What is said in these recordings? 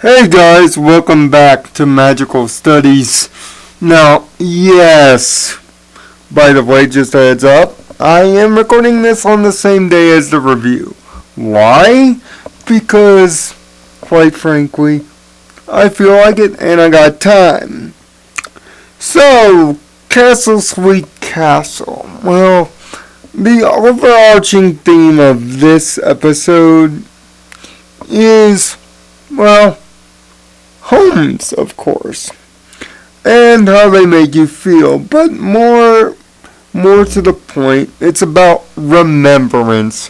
Hey guys, welcome back to Magical Studies. Now, yes, by the way, just a heads up, I am recording this on the same day as the review. Why? Because, quite frankly, I feel like it and I got time. So, Castle Sweet Castle. Well, the overarching theme of this episode is, well, homes, of course, and how they make you feel, but more to the point, it's about remembrance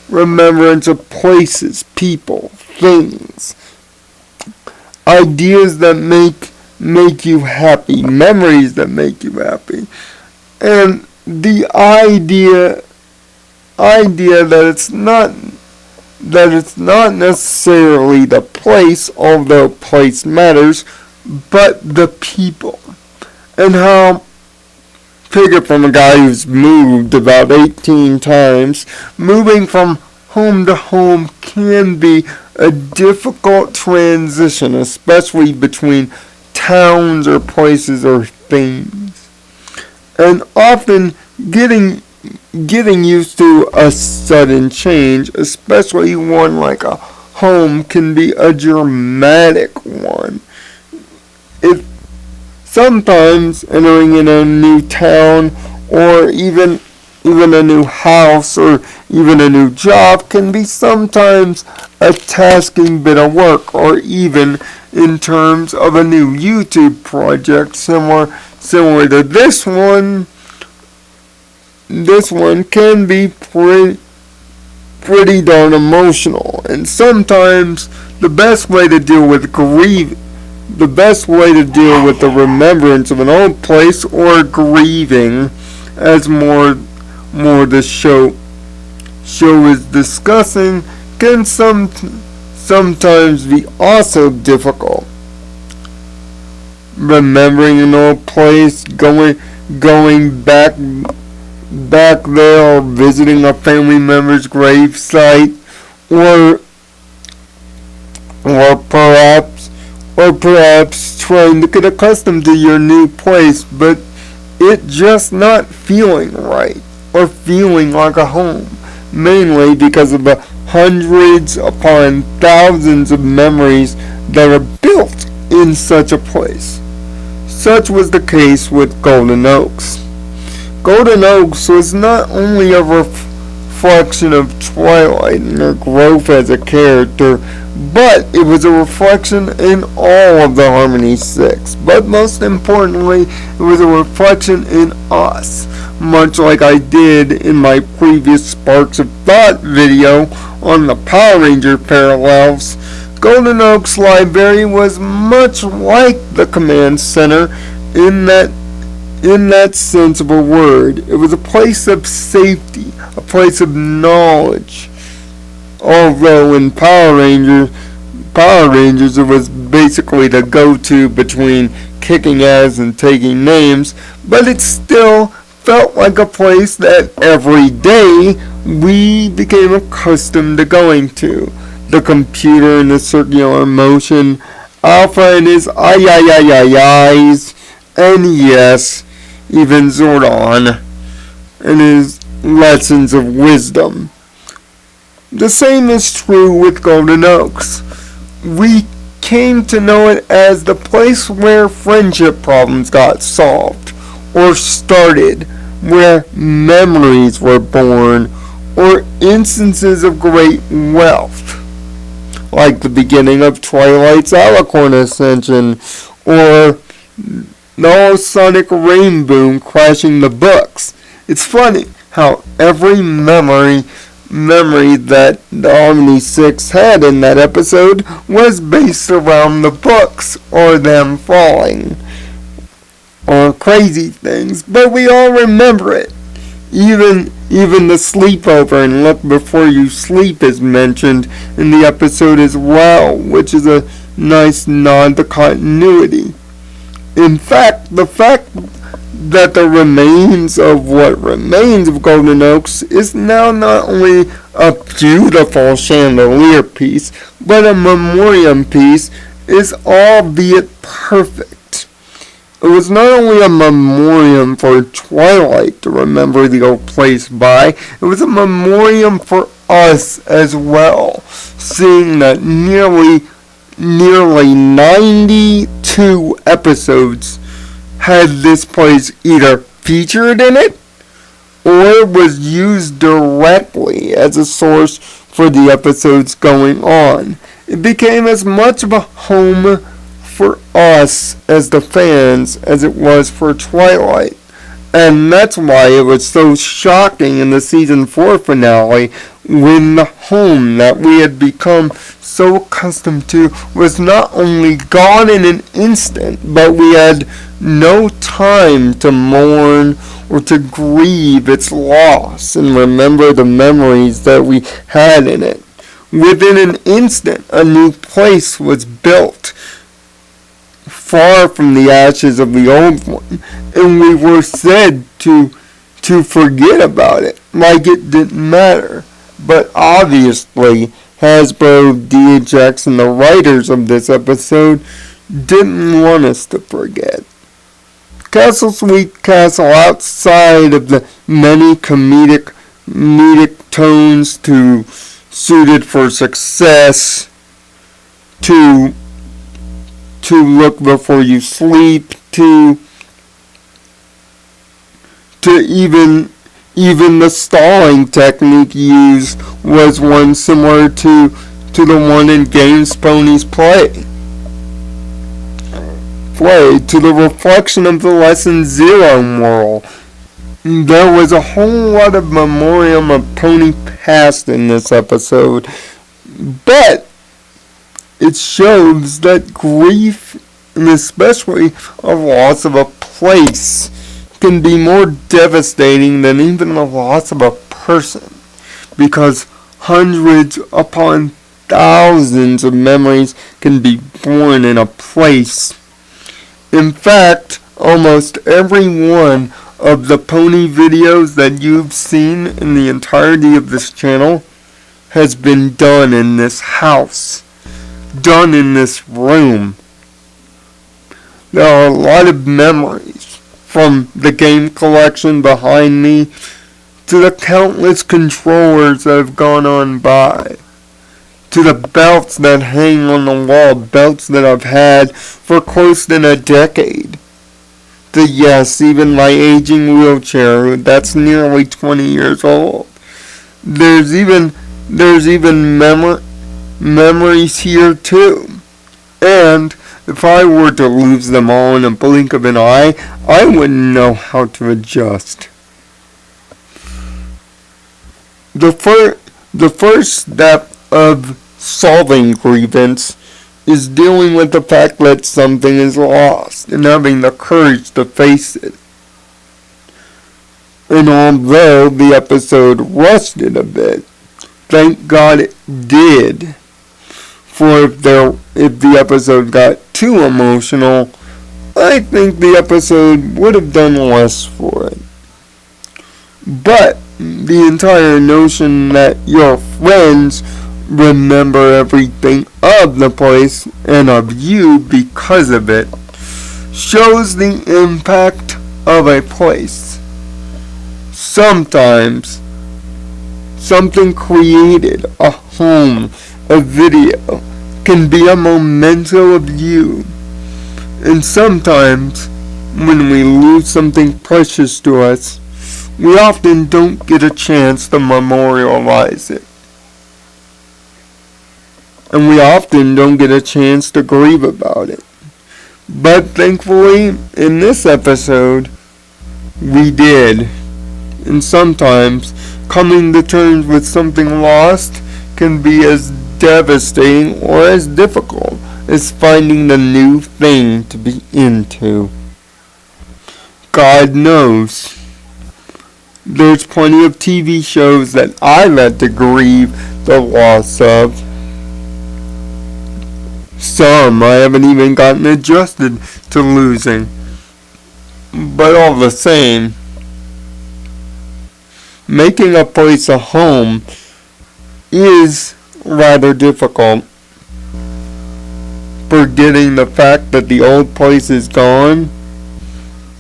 of places, people, things, ideas that make you happy, memories that make you happy, and the idea that it's not necessarily the place, although place matters, but the people. And how, take it from a guy who's moved about 18 times, moving from home to home can be a difficult transition, especially between towns or places or things. And often getting used to a sudden change, especially one like a home, can be a dramatic one. If sometimes entering in a new town or even a new house or even a new job can be sometimes a tasking bit of work, or even in terms of a new YouTube project similar to this one. This one can be pretty darn emotional, and sometimes the best way to deal with the remembrance of an old place or grieving, as more the show is discussing, can sometimes be also difficult. Remembering an old place, going back there, or visiting a family member's gravesite, or perhaps trying to get accustomed to your new place, but it just not feeling right or feeling like a home, mainly because of the hundreds upon thousands of memories that are built in such a place. Such was the case with Golden Oaks. Golden Oaks was not only a reflection of Twilight and her growth as a character, but it was a reflection in all of the Harmony Six. But most importantly, it was a reflection in us, much like I did in my previous Sparks of Thought video on the Power Ranger parallels. Golden Oaks Library was much like the Command Center in that sense of a word. It was a place of safety, a place of knowledge. Although in Power Rangers it was basically the go-to between kicking ass and taking names, but it still felt like a place that every day we became accustomed to going to. The computer and the circular motion, Alpha and his eyes, and yes, even Zordon and his lessons of wisdom. The same is true with Golden Oaks. We came to know it as the place where friendship problems got solved, or started, where memories were born, or instances of great wealth, like the beginning of Twilight's Alicorn Ascension, or the Sonic Rainboom crashing the books. It's funny how every memory that the Harmony Six had in that episode was based around the books, or them falling, or crazy things, but we all remember it. Even the sleepover and look before you sleep is mentioned in the episode as well, which is a nice nod to continuity. In fact, the fact that the remains of what remains of Golden Oaks is now not only a beautiful chandelier piece, but a memoriam piece is albeit perfect. It was not only a memoriam for Twilight to remember the old place by, it was a memoriam for us as well, seeing that nearly 92 episodes had this place either featured in it or was used directly as a source for the episodes going on. It became as much of a home for us as the fans as it was for Twilight. And that's why it was so shocking in the season 4 finale when the home that we had become so accustomed to was not only gone in an instant, but we had no time to mourn or to grieve its loss and remember the memories that we had in it. Within an instant, a new place was built far from the ashes of the old one, and we were said to forget about it, like it didn't matter. But obviously, Hasbro, DHX, and the writers of this episode didn't want us to forget. Castle Sweet Castle, outside of the many comedic tones to Suited for Success, to Look Before You Sleep, to even the stalling technique used was one similar to the one in Games Ponies Play, to the reflection of the Lesson Zero moral. There was a whole lot of memoriam of Pony Past in this episode, but it shows that grief, and especially a loss of a place, can be more devastating than even the loss of a person, because hundreds upon thousands of memories can be born in a place. In fact, almost every one of the pony videos that you've seen in the entirety of this channel has been done in this house, done in this room. There are a lot of memories, from the game collection behind me to the countless controllers that have gone on by, to the belts that hang on the wall, belts that I've had for close to a decade. To, yes, even my aging wheelchair, that's nearly 20 years old. There's even memories here too. And if I were to lose them all in a blink of an eye, I wouldn't know how to adjust. The first step of solving grievance is dealing with the fact that something is lost and having the courage to face it. And although the episode rushed it a bit, thank God it did. For if the episode got too emotional, I think the episode would have done less for it. But the entire notion that your friends remember everything of the place and of you because of it shows the impact of a place. Sometimes something created, a home, a video, can be a memento of you. And sometimes when we lose something precious to us, we often don't get a chance to memorialize it. And we often don't get a chance to grieve about it. But thankfully, in this episode, we did. And sometimes, coming to terms with something lost can be as devastating or as difficult as finding the new thing to be into. God knows. There's plenty of TV shows that I've had to grieve the loss of. Some I haven't even gotten adjusted to losing. But all the same, making a place a home is rather difficult. forgetting the fact that the old place is gone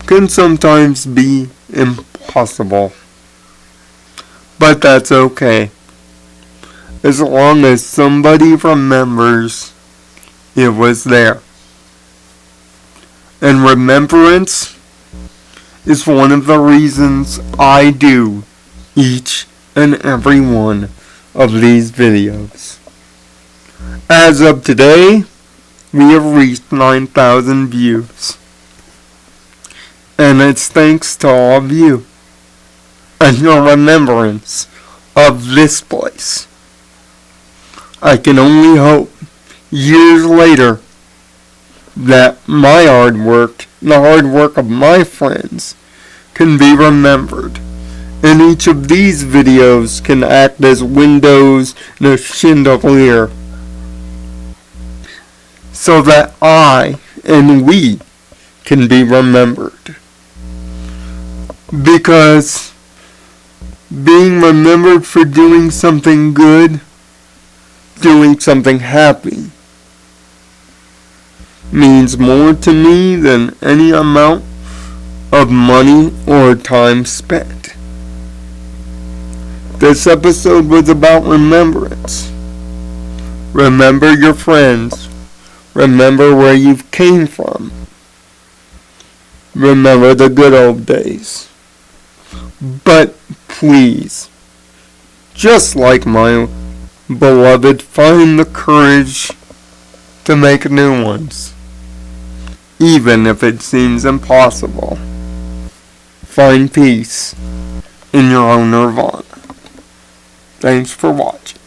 can sometimes be impossible. But that's okay, as long as somebody remembers it was there. And remembrance is one of the reasons I do each and every one of these videos. As of today, we have reached 9,000 views. And it's thanks to all of you and your remembrance of this place. I can only hope, years later, that my hard work, the hard work of my friends, can be remembered. And each of these videos can act as windows in a chandelier, so that I and we can be remembered. Because being remembered for doing something good, doing something happy, means more to me than any amount of money or time spent. This episode was about remembrance. Remember your friends. Remember where you came from. Remember the good old days. But please, just like my beloved, find the courage to make new ones, even if it seems impossible. Find peace in your own nirvana. Thanks for watching.